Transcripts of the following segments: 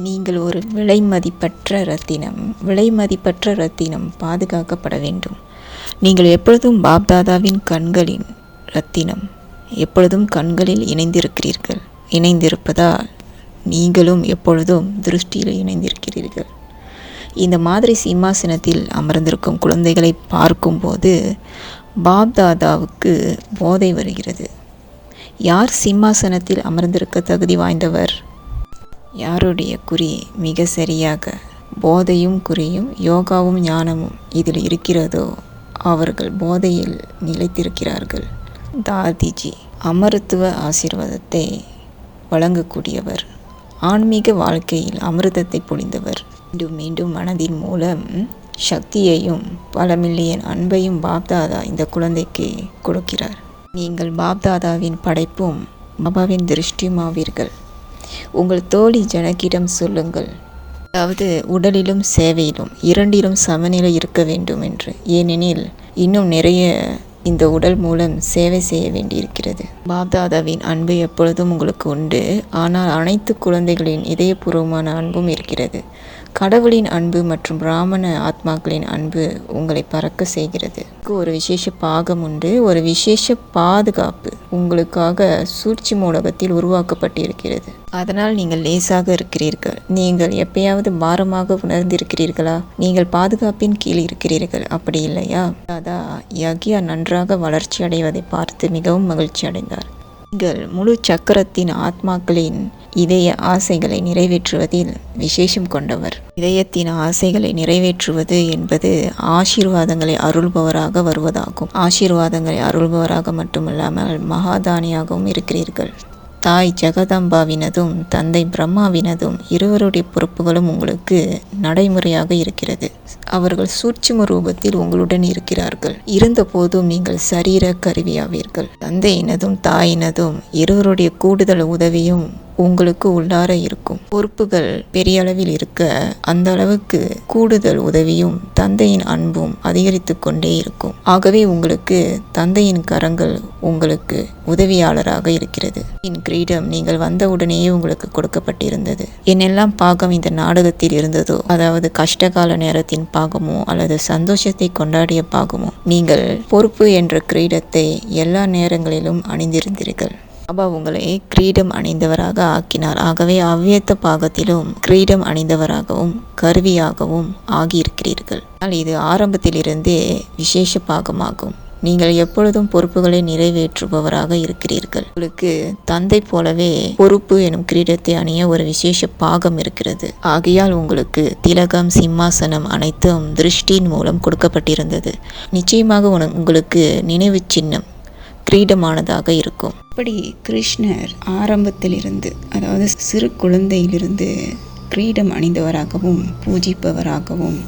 நீங்கள் ஒரு விலைமதிப்பற்ற ரத்தினம் பாதுகாக்கப்பட வேண்டும். நீங்கள் எப்பொழுதும் பாப்தாதாவின் கண்களின் ரத்தினம், எப்பொழுதும் கண்களில் இணைந்திருப்பதால் நீங்களும் எப்பொழுதும் திருஷ்டியில் இணைந்திருக்கிறீர்கள். இந்த மாதிரி சிம்மாசனத்தில் அமர்ந்திருக்கும் குழந்தைகளை பார்க்கும்போது பாப்தாதாவுக்கு போதை வருகிறது. யார் சிம்மாசனத்தில் அமர்ந்திருக்க தகுதி வாய்ந்தவர்? யாருடைய குறி மிக சரியாக போதையும் குறியும் யோகாவும் ஞானமும் இதில் இருக்கிறதோ அவர்கள் போதையில் நிலைத்திருக்கிறார்கள். தாதிஜி அமருத்துவ ஆசீர்வாதத்தை வழங்கக்கூடியவர், ஆன்மீக வாழ்க்கையில் அமிர்தத்தை பொழிந்தவர். மீண்டும் மீண்டும் மனதின் மூலம் சக்தியையும் பல மில்லியன் அன்பையும் பாப்தாதா இந்த குழந்தைக்கு கொடுக்கிறார். நீங்கள் பாப்தாதாவின் படைப்பும் பாபாவின் திருஷ்டியுமாவீர்கள். உங்கள் தோழி ஜனகிடம் சொல்லுங்கள், அதாவது உடலிலும் சேவையிலும் இரண்டிலும் சமநிலை இருக்க வேண்டும் என்று. ஏனெனில் இன்னும் நிறைய இந்த உடல் மூலம் சேவை செய்ய வேண்டியிருக்கிறது. பாப்தாதாவின் அன்பு எப்பொழுதும் உங்களுக்கு உண்டு. ஆனால் அனைத்து குழந்தைகளின் இதயபூர்வமான அன்பும் இருக்கிறது. கடவுளின் அன்பு மற்றும் பிராமண ஆத்மாக்களின் அன்பு உங்களை பறக்க செய்கிறது. ஒரு விசேஷ பாகம் உண்டு, ஒரு விசேஷ பாதுகாப்பு உங்களுக்காக சூழ்ச்சி மூலகத்தில் உருவாக்கப்பட்டிருக்கிறது. அதனால் நீங்கள் லேசாக இருக்கிறீர்கள். நீங்கள் எப்பயாவது பாரமாக உணர்ந்திருக்கிறீர்களா? நீங்கள் பாதுகாப்பின் கீழ் இருக்கிறீர்கள், அப்படி இல்லையா? தாதா யக்யா நன்றாக வளர்ச்சி அடைவதை பார்த்து மிகவும் மகிழ்ச்சி அடைந்தார். நீங்கள் முழு சக்கரத்தின் ஆத்மாக்களின் இதய ஆசைகளை நிறைவேற்றுவதில் விசேஷம் கொண்டவர். இதயத்தின் ஆசைகளை நிறைவேற்றுவது என்பது ஆசீர்வாதங்களை அருள்பவராக வருவதாகும். ஆசீர்வாதங்களை அருள்பவராக மட்டுமல்லாமல் மகாதானியாகவும் இருக்கிறீர்கள். தாய் ஜெகதம்பாவினதும் தந்தை பிரம்மாவினதும் இருவருடைய பொறுப்புகளும் உங்களுக்கு நடைமுறையாக இருக்கிறது. அவர்கள் சூட்சும ரூபத்தில் உங்களுடன் இருக்கிறார்கள். இருந்தபோதும் நீங்கள் சரீர கருவியாவீர்கள். தந்தையினதும் தாயினதும் இருவருடைய கூடுதல் உதவியும் உங்களுக்கு உள்ளார இருக்கும். பொறுப்புகள் பெரிய அளவில் இருக்க அந்த அளவுக்கு கூடுதல் உதவியும் தந்தையின் அன்பும் அதிகரித்து கொண்டே இருக்கும். ஆகவே உங்களுக்கு தந்தையின் கரங்கள் உங்களுக்கு உதவியாளராக இருக்கிறது. கிரீடம் நீங்கள் வந்தவுடனேயே உங்களுக்கு கொடுக்கப்பட்டிருந்தது. என்னெல்லாம் பாகம் இந்த நாடகத்தில் இருந்ததோ, அதாவது கஷ்டகால நேரத்தின் பாகமோ அல்லது சந்தோஷத்தை கொண்டாடிய பாகமோ, நீங்கள் பொறுப்பு என்ற கிரீடத்தை எல்லா நேரங்களிலும் அணிந்திருந்தீர்கள். பாபா உங்களை கிரீடம் அணிந்தவராக ஆக்கினார். ஆகவே அவ்வியத்த பாகத்திலும் கிரீடம் அணிந்தவராகவும் கருவியாகவும் ஆகியிருக்கிறீர்கள். இது ஆரம்பத்திலிருந்தே விசேஷ பாகமாகும். நீங்கள் எப்பொழுதும் பொறுப்புகளை நிறைவேற்றுபவராக இருக்கிறீர்கள். உங்களுக்கு தந்தை போலவே பொறுப்பு எனும் கிரீடத்தை அணிய ஒரு விசேஷ பாகம் இருக்கிறது. ஆகையால் உங்களுக்கு திலகம், சிம்மாசனம் அனைத்தும் திருஷ்டியின் மூலம் கொடுக்கப்பட்டிருந்தது. நிச்சயமாக உங்களுக்கு நினைவு சின்னம் கிரீடமானதாக இருக்கும். அப்படி கிருஷ்ணர் ஆரம்பத்திலிருந்து, அதாவது சிறு குழந்தையிலிருந்து கிரீடம் அணிந்தவராகவும் பூஜிப்பவராகவும்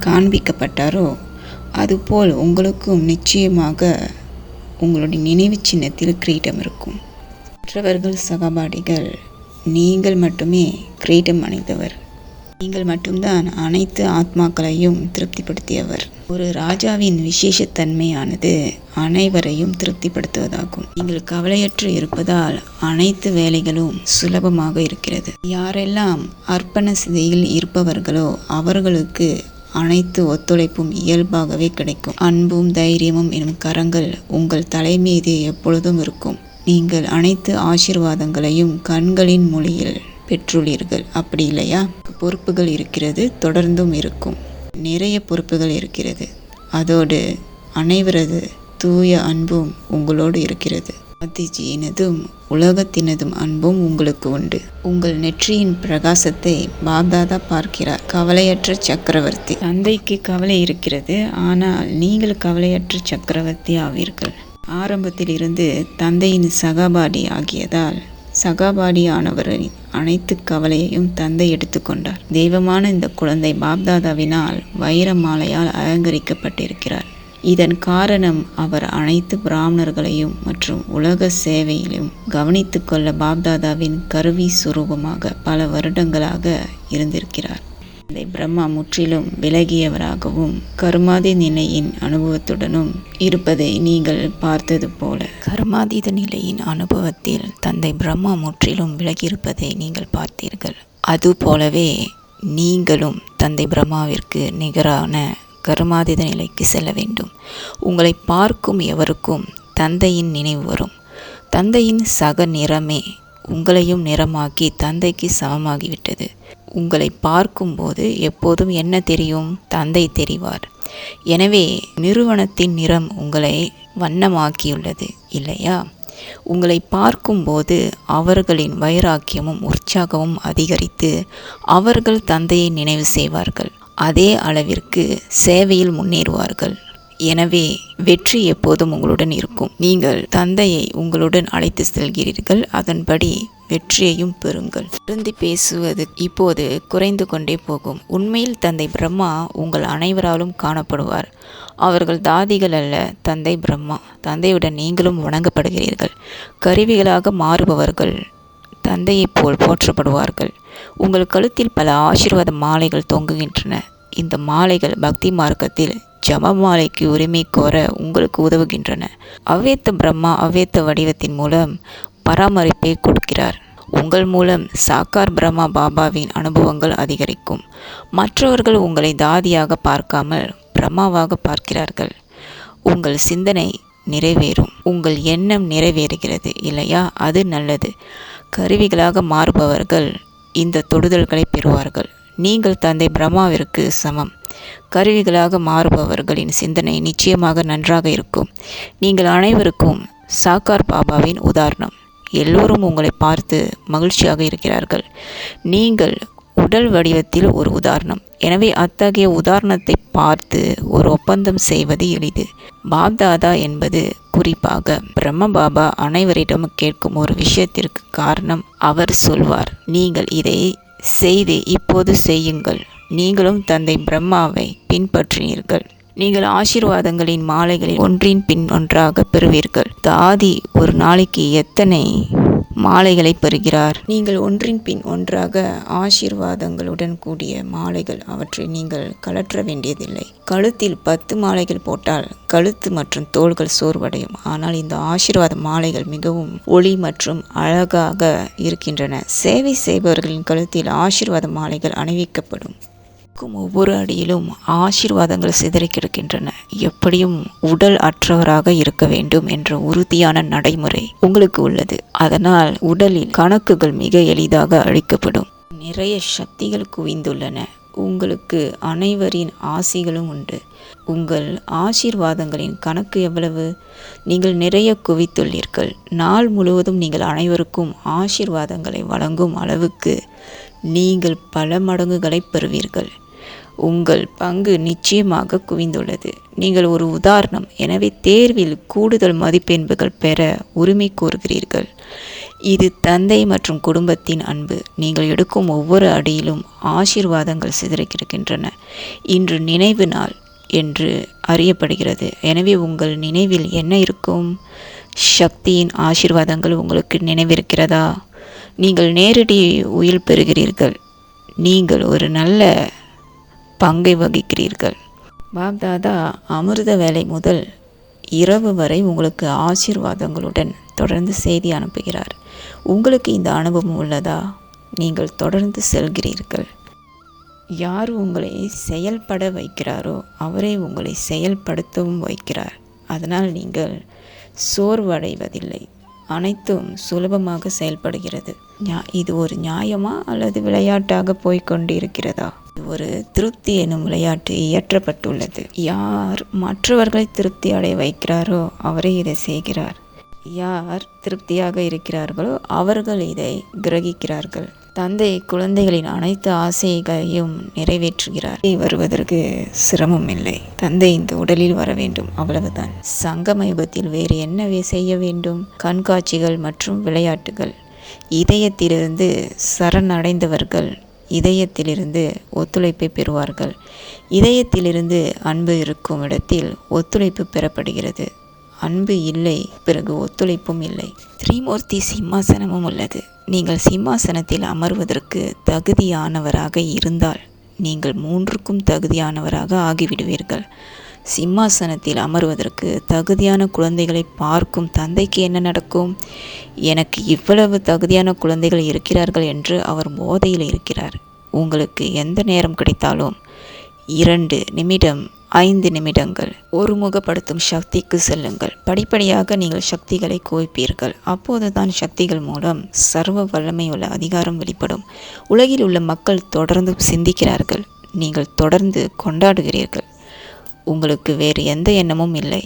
காண்பிக்கப்பட்டாரோ, அதுபோல் உங்களுக்கும் நிச்சயமாக உங்களுடைய நினைவு சின்னத்தில் கிரீடம் இருக்கும். மற்றவர்கள் சகபாடிகள், நீங்கள் மட்டுமே கிரீடம் அணிந்தவர். நீங்கள் மட்டும்தான் அனைத்து ஆத்மாக்களையும் திருப்திப்படுத்தியவர். ஒரு ராஜாவின் விசேஷத்தன்மையானது அனைவரையும் திருப்திப்படுத்துவதாகும். நீங்கள் கவலையற்று இருப்பதால் அனைத்து வேலைகளும் சுலபமாக இருக்கிறது. யாரெல்லாம் அர்ப்பண சிதையில் இருப்பவர்களோ அவர்களுக்கு அனைத்து ஒத்துழைப்பும் இயல்பாகவே கிடைக்கும். அன்பும் தைரியமும் எனும் கரங்கள் உங்கள் தலை மீது எப்பொழுதும் இருக்கும். நீங்கள் அனைத்து ஆசீர்வாதங்களையும் கண்களின் மொழியில் பெற்றுள்ளீர்கள், அப்படி இல்லையா? பொறுப்புகள் இருக்கிறது, தொடர்ந்தும் இருக்கும். நிறைய பொறுப்புகள் இருக்கிறது. அதோடு அனைவரது தூய அன்பும் உங்களோடு இருக்கிறது. ஆதிஜியினதும் உலகத்தினதும் அன்பும் உங்களுக்கு உண்டு. உங்கள் நெற்றியின் பிரகாசத்தை பாப்தாதா பார்க்கிறார். கவலையற்ற சக்கரவர்த்தி. தந்தைக்கு கவலை இருக்கிறது, ஆனால் நீங்கள் கவலையற்ற சக்கரவர்த்தி ஆவீர்கள். ஆரம்பத்தில் இருந்து தந்தையின் சகாபாடி ஆகியதால் சகாபாடியானவரின் அனைத்து கவலையையும் தந்தை எடுத்துக்கொண்டார். தெய்வமான இந்த குழந்தை பாப்தாதாவினால் வைர மாலையால் அலங்கரிக்கப்பட்டிருக்கிறார். இதன் காரணம் அவர் அனைத்து பிராமணர்களையும் மற்றும் உலக சேவையிலும் கவனித்து கொள்ள பாப்தாதாவின் கருவி சுரூபமாக பல வருடங்களாக இருந்திருக்கிறார். பிரம்மா முற்றிலும் விலகியவராகவும் கர்மாதி நிலையின் அனுபவத்துடனும் இருப்பதை நீங்கள் பார்த்தது போல, கர்மாதீத நிலையின் அனுபவத்தில் தந்தை பிரம்மா முற்றிலும் விலகியிருப்பதை நீங்கள் பார்த்தீர்கள். அதுபோலவே நீங்களும் தந்தை பிரம்மாவிற்கு நிகரான கர்மாதீத நிலைக்கு செல்ல வேண்டும். உங்களை பார்க்கும் எவருக்கும் தந்தையின் நினைவு வரும். தந்தையின் சக நிறமே உங்களையும் நிறமாக்கி தந்தைக்கு சமமாகிவிட்டது. உங்களை பார்க்கும்போது எப்போதும் என்ன தெரியும்? தந்தை தெரிவார். எனவே நிறுவனத்தின் நிறம் உங்களை வண்ணமாக்கியுள்ளது இல்லையா? உங்களை பார்க்கும்போது அவர்களின் வைராக்கியமும் உற்சாகமும் அதிகரித்து அவர்கள் தந்தையை நினைவு செய்வார்கள். அதே அளவிற்கு சேவையில் முன்னேறுவார்கள். எனவே வெற்றி எப்போதும் உங்களுடன் இருக்கும். நீங்கள் தந்தையை உங்களுடன் அழைத்து செல்கிறீர்கள். அதன்படி வெற்றியையும் பெறுங்கள். திருந்தி பேசுவது இப்போது குறைந்து கொண்டே போகும். உண்மையில் தந்தை பிரம்மா உங்கள் அனைவராலும் காணப்படுவார். அவர்கள் தாதிகள் அல்ல, தந்தை பிரம்மா. தந்தையுடன் நீங்களும் வணங்கப்படுகிறீர்கள். கருவிகளாக மாறுபவர்கள் தந்தையைப் போல் போற்றப்படுவார்கள். உங்கள் கழுத்தில் பல ஆசீர்வாத மாலைகள் தொங்குகின்றன. இந்த மாலைகள் பக்தி மார்க்கத்தில் ஜபமாலைக்கு உரிமை கோர உங்களுக்கு உதவுகின்றன. அவ்வியக்த பிரம்மா அவ்வியக்த வடிவத்தின் மூலம் பராமரிப்பை கொடுக்கிறார். உங்கள் மூலம் சாக்கார் பிரம்மா பாபாவின் அனுபவங்கள் அதிகரிக்கும். மற்றவர்கள் உங்களை தாதியாக பார்க்காமல் பிரம்மாவாக பார்க்கிறார்கள். உங்கள் சிந்தனை நிறைவேறும். உங்கள் எண்ணம் நிறைவேறுகிறது இல்லையா? அது நல்லது. கருவிகளாக மாறுபவர்கள் இந்த தொடுதல்களை பெறுவார்கள். நீங்கள் தந்தை பிரம்மாவிற்கு சமம். கருவிகளாக மாறுபவர்களின் சிந்தனை நிச்சயமாக நன்றாக இருக்கும். நீங்கள் அனைவருக்கும் சாக்கார் பாபாவின் உதாரணம். எல்லோரும் உங்களை பார்த்து மகிழ்ச்சியாக இருக்கிறார்கள். நீங்கள் உடல் வடிவத்தில் ஒரு உதாரணம். எனவே அத்தகைய உதாரணத்தை பார்த்து ஒரு ஒப்பந்தம் செய்வது எளிது. பாப்தாதா என்பது குறிப்பாக பிரம்ம பாபா அனைவரிடம் கேட்கும் ஒரு விஷயத்திற்கு காரணம். அவர் சொல்வார், நீங்கள் இதை செய்து இப்போது செய்யுங்கள். நீங்களும் தந்தை பிரம்மாவை பின்பற்றினீர்கள். நீங்கள் ஆசீர்வாதங்களின் மாலைகளில் ஒன்றின் பின் ஒன்றாக பெறுவீர்கள். தாதி ஒரு நாளைக்கு எத்தனை மாலைகளை பெறுகிறார்? நீங்கள் ஒன்றின் பின் ஒன்றாக ஆசீர்வாதங்களுடன் கூடிய மாலைகள். அவற்றை நீங்கள் கழற்ற வேண்டியதில்லை. கழுத்தில் 10 மாலைகள் போட்டால் கழுத்து மற்றும் தோள்கள் சோர்வடையும். ஆனால் இந்த ஆசீர்வாத மாலைகள் மிகவும் ஒளி மற்றும் அழகாக இருக்கின்றன. சேவை செய்பவர்களின் கழுத்தில் ஆசீர்வாத மாலைகள் அணிவிக்கப்படும். ஒவ்வொரு அடியிலும் ஆசீர்வாதங்கள் சிதறி கிடக்கின்றன. எப்படியும் உடல் அற்றவராக இருக்க வேண்டும் என்ற உறுதியான நடைமுறை உங்களுக்கு உள்ளது. அதனால் உடலில் கணக்குகள் மிக எளிதாக அழிக்கப்படும். நிறைய சக்திகள் குவிந்துள்ளன. உங்களுக்கு அனைவரின் ஆசிகளும் உண்டு. உங்கள் ஆசீர்வாதங்களின் கணக்கு எவ்வளவு? நீங்கள் நிறைய குவித்துள்ளீர்கள். நாள் முழுவதும் நீங்கள் அனைவருக்கும் ஆசீர்வாதங்களை வழங்கும் அளவுக்கு நீங்கள் பல மடங்குகளை பெறுவீர்கள். உங்கள் பங்கு நிச்சயமாக குவிந்துள்ளது. நீங்கள் ஒரு உதாரணம். எனவே தேர்வில் கூடுதல் மதிப்பெண்கள் பெற உரிமை கோருகிறீர்கள். இது தந்தை மற்றும் குடும்பத்தின் அன்பு. நீங்கள் எடுக்கும் ஒவ்வொரு அடியிலும் ஆசீர்வாதங்கள் சிதறி கிடக்கின்றன. இன்று நினைவு நாள் என்று அறியப்படுகிறது. எனவே உங்கள் நினைவில் என்ன இருக்கும்? சக்தியின் ஆசீர்வாதங்கள் உங்களுக்கு நினைவிருக்கிறதா? நீங்கள் நேரடி உயில் பெறுகிறீர்கள். நீங்கள் ஒரு நல்ல பங்கை வகிக்கிறீர்கள். பாப்தாதா அமிர்த வேலை முதல் இரவு வரை உங்களுக்கு ஆசீர்வாதங்களுடன் தொடர்ந்து செய்தி அனுப்புகிறார். உங்களுக்கு இந்த அனுபவம் உள்ளதா? நீங்கள் தொடர்ந்து செல்கிறீர்கள். யார் உங்களை செயல்பட வைக்கிறாரோ அவரே உங்களை செயல்படுத்தவும் வைக்கிறார். அதனால் நீங்கள் சோர்வடைவதில்லை. அனைத்தும் சுலபமாக செயல்படுகிறது. இது ஒரு நியாயமா அல்லது விளையாட்டாக போய்கொண்டிருக்கிறதா? ஒரு திருப்தி எனும் விளையாட்டு இயற்றப்பட்டுள்ளது. யார் மற்றவர்களை திருப்தி அடைய வைக்கிறாரோ அவரே இதை செய்கிறார். யார் திருப்தியாக இருக்கிறார்களோ அவர்கள் இதை கிரகிக்கிறார்கள். தந்தை குழந்தைகளின் அனைத்து ஆசைகளையும் நிறைவேற்றுகிறார். வருவதற்கு சிரமம் இல்லை. தந்தை இந்த உடலில் வர வேண்டும், அவ்வளவுதான். சங்கம யுகத்தில் வேறு என்ன செய்ய வேண்டும்? கண்காட்சிகள் மற்றும் விளையாட்டுகள். இதயத்திலிருந்து சரணடைந்தவர்கள் இதயத்திலிருந்து ஒத்துழைப்பை பெறுவார்கள். இதயத்திலிருந்து அன்பு இருக்கும் இடத்தில் ஒத்துழைப்பு பெறப்படுகிறது. அன்பு இல்லை, பிறகு ஒத்துழைப்பும் இல்லை. திரிமூர்த்தி சிம்மாசனமும் உள்ளது. நீங்கள் சிம்மாசனத்தில் அமர்வதற்கு தகுதியானவராக இருந்தால் நீங்கள் 3க்கும் தகுதியானவராக ஆகிவிடுவீர்கள். சிம்மாசனத்தில் அமர்வதற்கு தகுதியான குழந்தைகளை பார்க்கும் தந்தைக்கு என்ன நடக்கும்? எனக்கு இவ்வளவு தகுதியான குழந்தைகள் இருக்கிறார்கள் என்று அவர் போதையில் இருக்கிறார். உங்களுக்கு எந்த நேரம் கிடைத்தாலும் 2 நிமிடம் 5 நிமிடங்கள் ஒருமுகப்படுத்தும் சக்திக்கு செல்லுங்கள். படிப்படியாக நீங்கள் சக்திகளை குவிப்பீர்கள். அப்போதுதான் சக்திகள் மூலம் சர்வ வல்லமையுள்ள அதிகாரம் வெளிப்படும். உலகில் உள்ள மக்கள் தொடர்ந்து சிந்திக்கிறார்கள், நீங்கள் தொடர்ந்து கொண்டாடுகிறீர்கள். உங்களுக்கு வேறு எந்த எண்ணமும் இல்லை.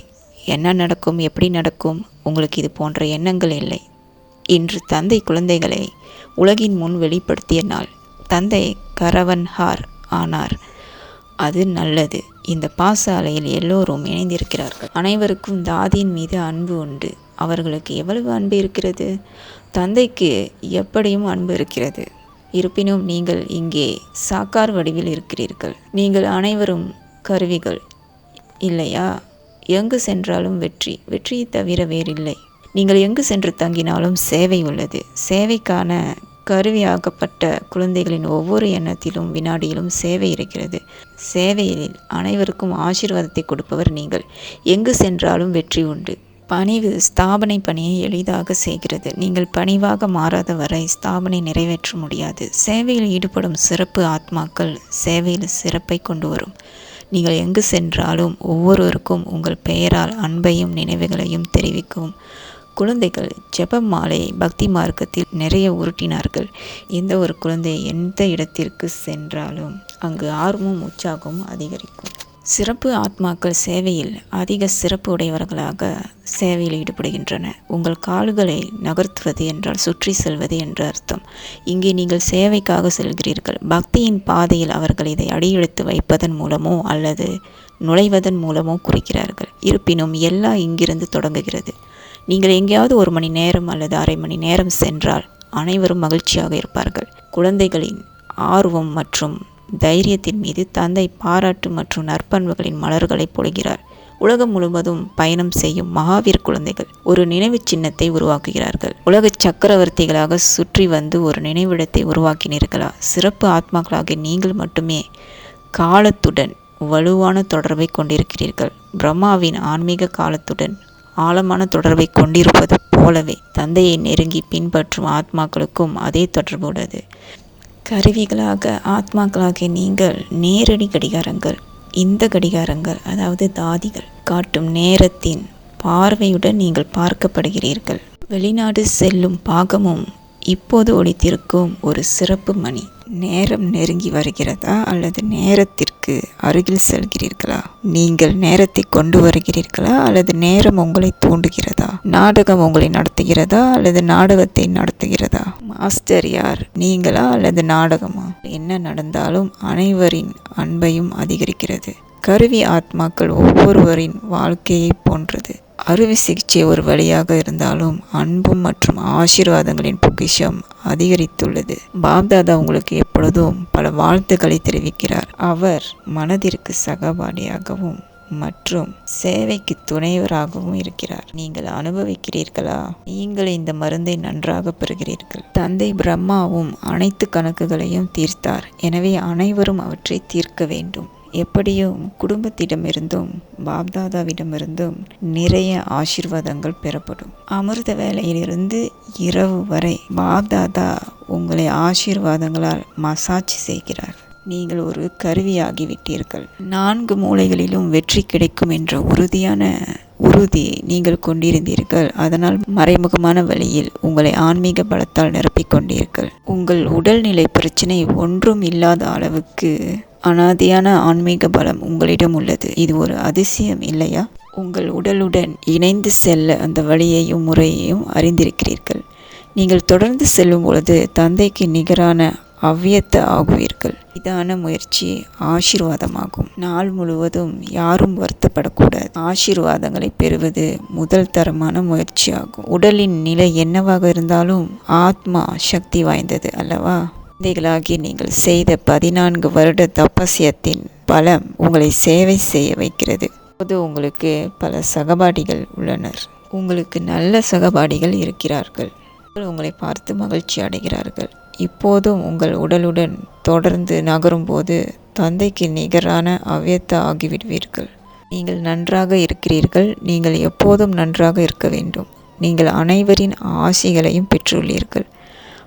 என்ன நடக்கும், எப்படி நடக்கும், உங்களுக்கு இது போன்ற எண்ணங்கள் இல்லை. இன்று தந்தை குழந்தைகளை உலகின் முன் வெளிப்படுத்திய நாள். தந்தை கரவன்ஹார் ஆனார். அது நல்லது. இந்த பாச அலையில் எல்லோரும் இணைந்திருக்கிறார்கள். அனைவருக்கும் தாதியின் மீது அன்பு உண்டு. அவர்களுக்கு எவ்வளவு அன்பு இருக்கிறது? தந்தைக்கு எப்படியும் அன்பு இருக்கிறது. இருப்பினும் நீங்கள் இங்கே சாக்கார் வடிவில் இருக்கிறீர்கள். நீங்கள் அனைவரும் கருவிகள் இல்லையா? எங்கு சென்றாலும் வெற்றி, வெற்றியை தவிர வேறில்லை. நீங்கள் எங்கு சென்று தங்கினாலும் சேவை உள்ளது. சேவைக்கான கருவியாகப்பட்ட குழந்தைகளின் ஒவ்வொரு எண்ணத்திலும் வினாடியிலும் சேவை இருக்கிறது. சேவையில் அனைவருக்கும் ஆசீர்வாதத்தை கொடுப்பவர் நீங்கள். எங்கு சென்றாலும் வெற்றி உண்டு. பணிவு ஸ்தாபனை பணியை எளிதாக செய்கிறது. நீங்கள் பணிவாக மாறாத வரை ஸ்தாபனை நிறைவேற்ற முடியாது. சேவையில் ஈடுபடும் சிறப்பு ஆத்மாக்கள் சேவையில் சிறப்பை கொண்டு வரும். நீங்கள் எங்கு சென்றாலும் ஒவ்வொருவருக்கும் உங்கள் பெயரால் அன்பையும் நினைவுகளையும் தெரிவிக்கவும். குழந்தைகள் ஜெப மாலை பக்தி மார்க்கத்தில் நிறைய உருட்டினார்கள். எந்த ஒரு குழந்தை எந்த இடத்திற்கு சென்றாலும் அங்கு ஆர்வமும் உற்சாகமும் அதிகரிக்கும். சிறப்பு ஆத்மாக்கள் சேவையில் அதிக சிறப்பு உடையவர்களாக சேவையில் ஈடுபடுகின்றன. உங்கள் கால்களை நகர்த்துவது என்றால் சுற்றி செல்வது என்று அர்த்தம். இங்கே நீங்கள் சேவைக்காக செல்கிறீர்கள். பக்தியின் பாதையில் அவர்கள் இதை அடியெடுத்து வைப்பதன் மூலமோ அல்லது நுழைவதன் மூலமோ குறிக்கிறார்கள். இருப்பினும் எல்லாம் இங்கிருந்து தொடங்குகிறது. நீங்கள் எங்கேயாவது 1 மணி நேரம் அல்லது அரை மணி நேரம் சென்றால் அனைவரும் மகிழ்ச்சியாக இருப்பார்கள். குழந்தைகளின் ஆர்வம் மற்றும் தைரியத்தின் மீது தந்தை பாராட்டு மற்றும் நற்பண்புகளின் மலர்களை பொழிகிறார். உலகம் முழுவதும் பயணம் செய்யும் மகாவீர் குழந்தைகள் ஒரு நினைவு சின்னத்தை உருவாக்குகிறார்கள். உலக சக்கரவர்த்திகளாக சுற்றி வந்து ஒரு நினைவிடத்தை உருவாக்கினீர்களா? சிறப்பு ஆத்மாக்களாக நீங்கள் மட்டுமே காலத்துடன் வலுவான தொடர்பை கொண்டிருக்கிறீர்கள். பிரம்மாவின் ஆன்மீக காலத்துடன் ஆழமான தொடர்பை கொண்டிருப்பது போலவே தந்தையை நெருங்கி பின்பற்றும் ஆத்மாக்களுக்கும் அதே தொடர்பு உள்ளது. கருவிகளாக ஆத்மாக்களாகிய நீங்கள் நேரடி கடிகாரங்கள். இந்த கடிகாரங்கள், அதாவது தாதிகள் காட்டும் நேரத்தின் பார்வையுடன் நீங்கள் பார்க்கப்படுகிறீர்கள். வெளிநாடு செல்லும் பாகமும் இப்போது ஒலித்திருக்கும் ஒரு சிறப்பு மணி. நேரம் நெருங்கி வருகிறதா அல்லது நேரத்திற்கு அருகில் செல்கிறீர்களா? நீங்கள் நேரத்தை கொண்டு வருகிறீர்களா அல்லது நேரம் உங்களை தூண்டுகிறதா? நாடகம் உங்களை நடத்துகிறதா அல்லது நாடகத்தை நடத்துகிறதா? மாஸ்டர் யார், நீங்களா அல்லது நாடகமா? என்ன நடந்தாலும் அனைவரின் அன்பையும் அதிகரிக்கிறது. கருவி ஆத்மாக்கள் ஒவ்வொருவரின் வாழ்க்கையை போன்றது. அறுவை சிகிச்சை ஒரு வழியாக இருந்தாலும் அன்பும் மற்றும் ஆசீர்வாதங்களின் பொக்கிஷம் அதிகரித்துள்ளது. பாப்தாதா உங்களுக்கு எப்பொழுதும் பல வாழ்த்துக்களை தெரிவிக்கிறார். அவர் மனதிற்கு சகபாடியாகவும் மற்றும் சேவைக்கு துணைவராகவும் இருக்கிறார். நீங்கள் அனுபவிக்கிறீர்களா? நீங்கள் இந்த மருந்தை நன்றாக பெறுகிறீர்கள். தந்தை பிரம்மாவும் அனைத்து கணக்குகளையும் தீர்த்தார். எனவே அனைவரும் அவற்றை தீர்க்க வேண்டும். எப்படியும் குடும்பத்திடமிருந்தும் பாப்தாதாவிடமிருந்தும் நிறைய ஆசீர்வாதங்கள் பெறப்படும். அமிர்த வேளையிலிருந்து இரவு வரை பாப்தாதா உங்களை ஆசீர்வாதங்களால் மசாஜ் செய்கிறார். நீங்கள் ஒரு கருவியாகிவிட்டீர்கள். 4 மூலைகளிலும் வெற்றி கிடைக்கும் என்ற உறுதியை நீங்கள் கொண்டிருந்தீர்கள். அதனால் மறைமுகமான வழியில் உங்களை ஆன்மீக பலத்தால் நிரப்பிக் கொண்டீர்கள். உங்கள் உடல்நிலை பிரச்சனை ஒன்றும் இல்லாத அளவுக்கு அனாதியான ஆன்மீக பலம் உங்களிடம் உள்ளது. இது ஒரு அதிசயம் இல்லையா? உங்கள் உடலுடன் இணைந்து செல்ல அந்த வழியையும் முறையையும் அறிந்திருக்கிறீர்கள். நீங்கள் தொடர்ந்து செல்லும் பொழுது தந்தைக்கு நிகரான அவ்வியத்த ஆகுவீர்கள். இதான முயற்சி ஆசீர்வாதமாகும். நாள் முழுவதும் யாரும் வருத்தப்படக்கூடாது. ஆசீர்வாதங்களை பெறுவது முதல் தரமான முயற்சியாகும். உடலின் நிலை என்னவாக இருந்தாலும் ஆத்மா சக்தி வாய்ந்தது அல்லவா? குழந்தைகளாகி நீங்கள் செய்த 14 வருட தபஸ்யத்தின் பலம் உங்களை சேவை செய்ய வைக்கிறது. இப்போது உங்களுக்கு பல சகபாடிகள் உள்ளனர். உங்களுக்கு நல்ல சகபாடிகள் இருக்கிறார்கள். உங்களை பார்த்து மகிழ்ச்சி அடைகிறார்கள். இப்போதும் உங்கள் உடலுடன் தொடர்ந்து நகரும் போது தந்தைக்கு நிகரான அவ்வியத்த ஆகிவிடுவீர்கள். நீங்கள் நன்றாக இருக்கிறீர்கள். நீங்கள் எப்போதும் நன்றாக இருக்க வேண்டும். நீங்கள் அனைவரின் ஆசிகளையும் பெற்றுள்ளீர்கள்.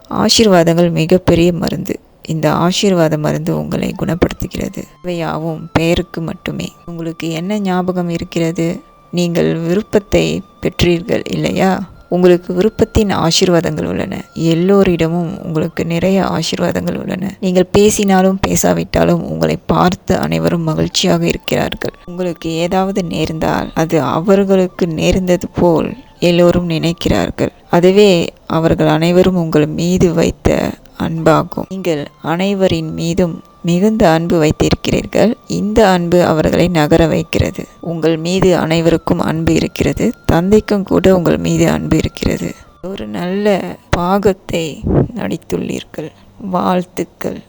ஆசீர்வாதங்கள் மிகப்பெரிய மருந்து. இந்த ஆசீர்வாத மருந்து உங்களை குணப்படுத்துகிறது. இவையாவும் பெயருக்கு மட்டுமே. உங்களுக்கு என்ன ஞாபகம் இருக்கிறது? நீங்கள் விருப்பத்தை பெற்றீர்கள் இல்லையா? உங்களுக்கு விருப்பத்தின் ஆசீர்வாதங்கள் உள்ளன. எல்லோரிடமும் உங்களுக்கு நிறைய ஆசீர்வாதங்கள் உள்ளன. நீங்கள் பேசினாலும் பேசாவிட்டாலும் உங்களை பார்த்து அனைவரும் மகிழ்ச்சியாக இருக்கிறார்கள். உங்களுக்கு ஏதாவது நேர்ந்தால் அது அவர்களுக்கு நேர்ந்தது போல் எல்லோரும் நினைக்கிறார்கள். அதுவே அவர்கள் அனைவரும் உங்கள் மீது வைத்த அன்பாகும். நீங்கள் அனைவரின் மீதும் மிகுந்த அன்பு வைத்திருக்கிறீர்கள். இந்த அன்பு அவர்களை நகர வைக்கிறது. உங்கள் மீது அனைவருக்கும் அன்பு இருக்கிறது. தந்தைக்கும் கூட உங்கள் மீது அன்பு இருக்கிறது. ஒரு நல்ல பாகத்தை நடித்துள்ளீர்கள். வாழ்த்துக்கள்.